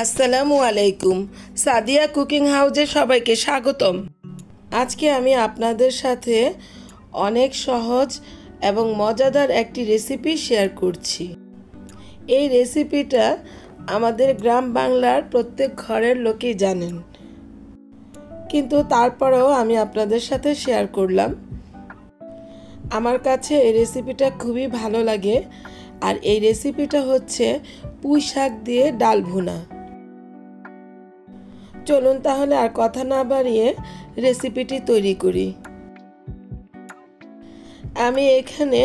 আসসালামু আলাইকুম। সাদিয়া কুকিং হাউসে সবাইকে স্বাগতম। আজকে আমি আপনাদের সাথে অনেক সহজ এবং মজাদার একটি রেসিপি শেয়ার করছি। এই রেসিপিটা আমাদের গ্রাম বাংলার প্রত্যেক ঘরের লোকই জানেন, কিন্তু তারপরেও আমি আপনাদের সাথে শেয়ার করলাম। আমার কাছে এই রেসিপিটা খুবই ভালো লাগে। আর এই রেসিপিটা হচ্ছে পুঁই শাক দিয়ে ডাল ভুনা। চলুন তাহলে আর কথা না বাড়িয়ে রেসিপিটি তৈরি করি। আমি এখানে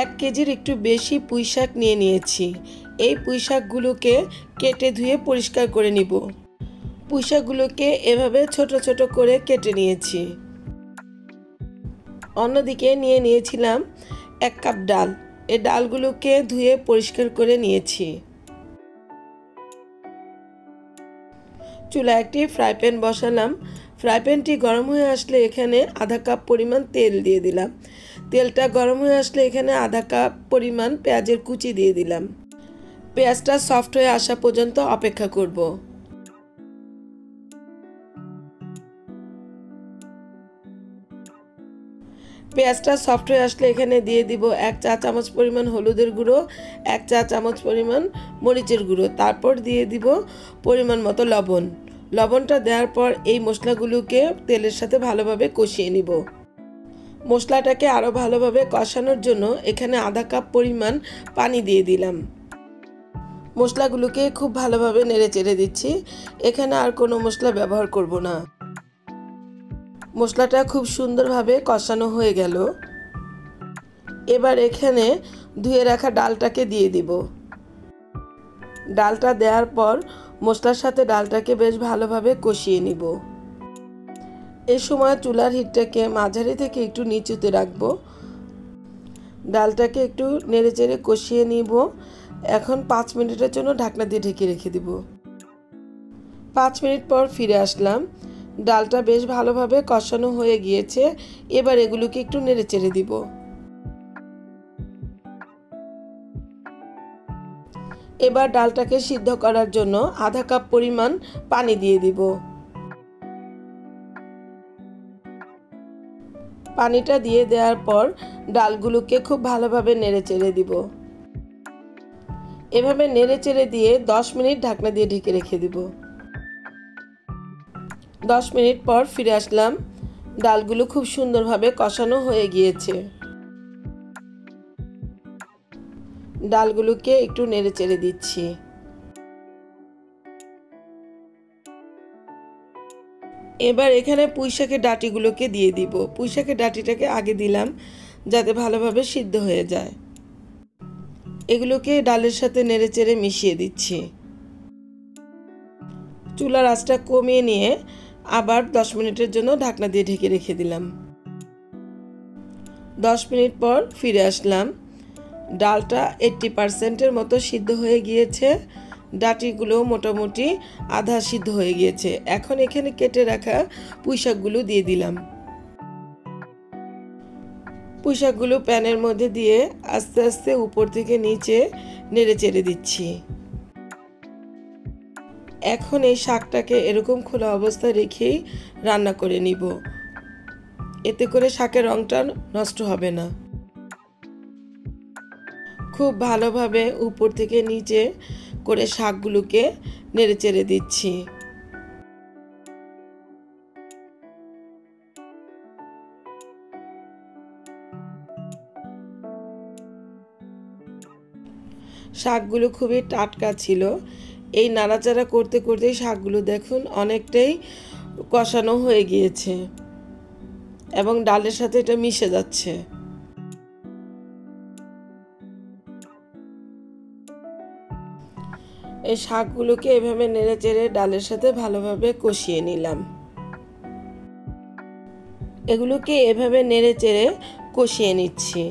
1 কেজির একটু বেশি পুঁই শাক নিয়েছি। এই পুঁই শাকগুলোকে কেটে ধুয়ে পরিষ্কার করে নিব। পুঁই শাকগুলোকে এভাবে ছোট ছোট করে কেটে নিয়েছি। অন্যদিকে নিয়েছিলাম 1 কাপ ডাল। এই ডালগুলোকে ধুয়ে পরিষ্কার করে নিয়েছি। চুলায় একটি ফ্রাই প্যান বসালাম। ফ্রাই প্যানটি গরম হয়ে আসলে এখানে আধা কাপ পরিমাণ তেল দিয়ে দিলাম। তেলটা গরম হয়ে আসলে এখানে আধা কাপ পরিমাণ পেঁয়াজের কুচি দিয়ে দিলাম। পেঁয়াজটা সফট হয়ে আসা পর্যন্ত অপেক্ষা করব। পেঁয়াজটা সফট হয়ে আসলে এখানে দিয়ে দিব 1 চা চামচ পরিমাণ হলুদের গুঁড়ো, 1 চা চামচ পরিমাণ মরিচের গুঁড়ো, তারপর দিয়ে দিব পরিমাণ মতো লবণ। লবণটা দেওয়ার পর এই মশলাগুলোকে তেলের সাথে ভালোভাবে কষিয়ে নিব। মশলাটাকে আরও ভালোভাবে কষানোর জন্য এখানে আধা কাপ পরিমাণ পানি দিয়ে দিলাম। মশলাগুলোকে খুব ভালোভাবে নেড়েচেড়ে দিচ্ছি। এখানে আর কোনো মশলা ব্যবহার করব না। মশলাটা খুব সুন্দরভাবে কষানো হয়ে গেল। এবার এখানে ধুয়ে রাখা ডালটাকে দিয়ে দিব। ডালটা দেওয়ার পর মশলার সাথে ডালটাকে বেশ ভালোভাবে কষিয়ে নিব। এই সময় চুলার হিটটাকে মাঝারি থেকে একটু নিচুতে রাখব। ডালটাকে একটু নেড়েচেড়ে কষিয়ে নিব। এখন 5 মিনিটের জন্য ঢাকনা দিয়ে ঢেকে রেখে দিব। 5 মিনিট পর ফিরে আসলাম। ডালটা বেশ ভালোভাবে কষানো হয়ে গিয়েছে। এবার এগুলোকে একটু নেড়েচেড়ে দিব। এবার ডালটাকে সিদ্ধ করার জন্য আধা কাপ পরিমাণ পানি দিয়ে দিব। পানিটা দিয়ে দেওয়ার পর ডালগুলোকে খুব ভালোভাবে নেড়েচেড়ে দিব। এভাবে নেড়েচেড়ে দিয়ে 10 মিনিট ঢাকনা দিয়ে ঢেকে রেখে দিব। 10 মিনিট পর ফিরে আসলাম। ডালগুলো খুব সুন্দরভাবে কষানো হয়ে গিয়েছে। ডালগুলোকে একটু নেড়েচেড়ে দিচ্ছি। এবার এখানে পুঁই শাকের ডাঁটিগুলোকে দিয়ে দিব। পুঁই শাকের ডাঁটিটাকে আগে দিলাম যাতে ভালোভাবে সিদ্ধ হয়ে যায়। এগুলোকে ডালের সাথে নেড়েচেড়ে মিশিয়ে দিচ্ছি। চুলার আঁচটা কমিয়ে নিয়ে আবার 10 মিনিটের জন্য ঢাকনা দিয়ে ঢেকে রেখে দিলাম। 10 মিনিট পর ফিরে আসলাম। ডালটা 80% মতো সিদ্ধ হয়ে গিয়েছে। ডাঁটিগুলো মোটামুটি আধা সিদ্ধ হয়ে গিয়েছে। এখন এখানে কেটে রাখা পুঁই শাকগুলো দিয়ে দিলাম। পুঁই শাকগুলো প্যানের মধ্যে দিয়ে আস্তে আস্তে উপর থেকে নিচে নেড়েচেড়ে দিচ্ছি। এখন এই শাকটাকে এরকম খোলা অবস্থায় রেখেই রান্না করে নিব। এতে করে শাকের রংটা নষ্ট হবে না। খুব ভালোভাবে উপর থেকে নিচে করে শাকগুলোকে নেড়েচেড়ে দিচ্ছি। শাকগুলো খুবই টাটকা ছিল। এই নাড়াচাড়া করতে করতেই শাকগুলো দেখুন অনেকটাই কষানো হয়ে গিয়েছে এবং ডালের সাথে এটা মিশে যাচ্ছে। এই শাকগুলোকে এভাবে নেড়েচেড়ে ডালের সাথে ভালোভাবে কষিয়ে নিলাম। এগুলোকে এভাবে নেড়েচেড়ে কষিয়ে নিচ্ছি।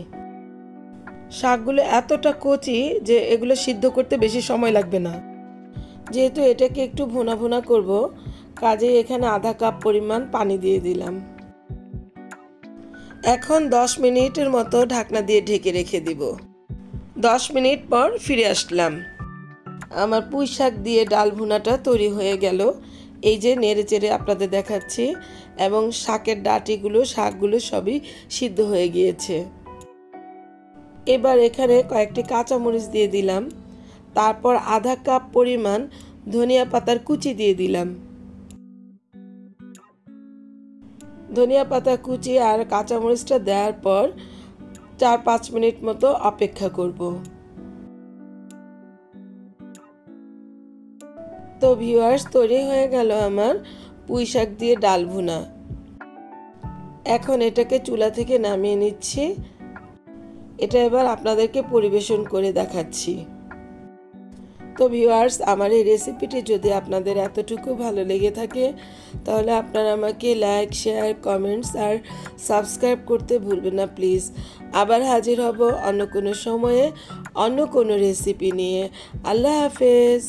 শাকগুলো এতটা কচি যে এগুলো সিদ্ধ করতে বেশি সময় লাগবে না। যেহেতু এটাকে একটু ভুনা ভুনা করব, কাজেই এখানে আধা কাপ পরিমাণ পানি দিয়ে দিলাম। এখন 10 মিনিটের মতো ঢাকনা দিয়ে ঢেকে রেখে দিব। 10 মিনিট পর ফিরে আসলাম। আমার পুঁই শাক দিয়ে ডাল ভুনাটা তৈরি হয়ে গেল। এই যে নেড়ে চেড়ে আপনাদের দেখাচ্ছি, এবং শাকের ডাঁটিগুলো শাকগুলো সবই সিদ্ধ হয়ে গিয়েছে। এবার এখানে কয়েকটি কাঁচামরিচ দিয়ে দিলাম, তারপর আধা কাপ পরিমাণ ধনিয়া পাতার কুচি দিয়ে দিলাম। ধনিয়া পাতা কুচি আর কাঁচামরিচটা দেওয়ার পর 4-5 মিনিট মতো অপেক্ষা করব। তো ভিউয়ার্স, তৈরি হয়ে গেল আমার পুঁই শাক দিয়ে ডাল ভুনা। এখন এটাকে চুলা থেকে নামিয়ে নিচ্ছি। এটা এবার আপনাদেরকে পরিবেশন করে দেখাচ্ছি। তো ভিউয়ার্স, আমার এই রেসিপিটি যদি আপনাদের এতটুকু ভালো লেগে থাকে তাহলে আপনারা আমাকে লাইক, শেয়ার, কমেন্টস আর সাবস্ক্রাইব করতে ভুলবেন না প্লিজ। আবার হাজির হব অন্য কোনো সময়ে অন্য কোনো রেসিপি নিয়ে। আল্লাহ হাফেজ।